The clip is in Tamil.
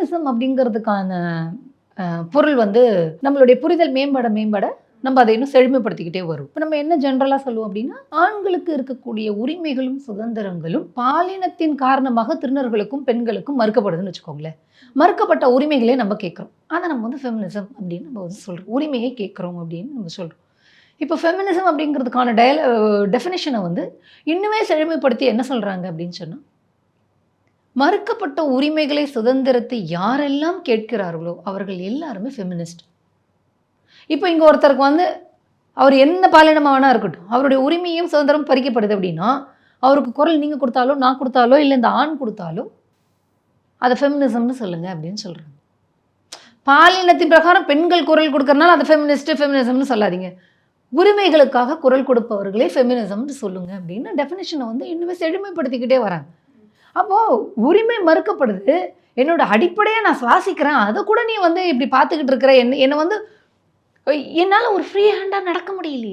ஃபெமினிசம் அப்படிங்கிறதுக்கான பொருள் வந்து நம்மளுடைய புரிதல் மேம்பட மேம்பட நம்ம அதை இன்னும் செழுமைப்படுத்திக்கிட்டே வரும். இப்போ நம்ம என்ன ஜென்ரலாக சொல்லுவோம் அப்படின்னா, ஆண்களுக்கு இருக்கக்கூடிய உரிமைகளும் சுதந்திரங்களும் பாலினத்தின் காரணமாக திருநர்களுக்கும் பெண்களுக்கும் மறுக்கப்படுதுன்னு வச்சுக்கோங்களேன். மறுக்கப்பட்ட உரிமைகளே நம்ம கேட்குறோம். அதை நம்ம வந்து ஃபெமினிசம் அப்படின்னு நம்ம வந்து சொல்கிறோம். உரிமையை கேட்குறோம் அப்படின்னு நம்ம சொல்கிறோம். இப்போ ஃபெமினிசம் அப்படிங்கிறதுக்கான டெஃபினேஷனை வந்து இன்னுமே செழுமைப்படுத்தி என்ன சொல்கிறாங்க அப்படின்னு சொன்னால், மறுக்கப்பட்ட உரிமைகளை சுதந்திரத்தை யாரெல்லாம் கேட்கிறார்களோ அவர்கள் எல்லாருமே ஃபெமினிஸ்ட். இப்போ இங்கே ஒருத்தருக்கு வந்து அவர் என்ன பாலினமாக வேணா இருக்கட்டும், அவருடைய உரிமையும் சுதந்திரம் பறிக்கப்படுது அப்படின்னா, அவருக்கு குரல் நீங்கள் கொடுத்தாலோ நான் கொடுத்தாலோ இல்லை இந்த ஆண் கொடுத்தாலோ அதை ஃபெமினிசம்னு சொல்லுங்க அப்படின்னு சொல்கிறாங்க. பாலினத்தின் பிரகாரம் பெண்கள் குரல் கொடுக்கறனால அதை ஃபெமினிசம்னு சொல்லாதீங்க. உரிமைகளுக்காக குரல் கொடுப்பவர்களே ஃபெமினிசம்னு சொல்லுங்க அப்படின்னு டெஃபினேஷனை வந்து இன்னுமே செழுமைப்படுத்திக்கிட்டே வராங்க. அப்போது உரிமை மறுக்கப்படுது, என்னோட அடிப்படையாக நான் சுவாசிக்கிறேன், அதை கூட நீ வந்து இப்படி பார்த்துக்கிட்டு இருக்கிற என்னை வந்து என்னால் ஒரு ஃப்ரீ ஹேண்டாக நடக்க முடியலையே.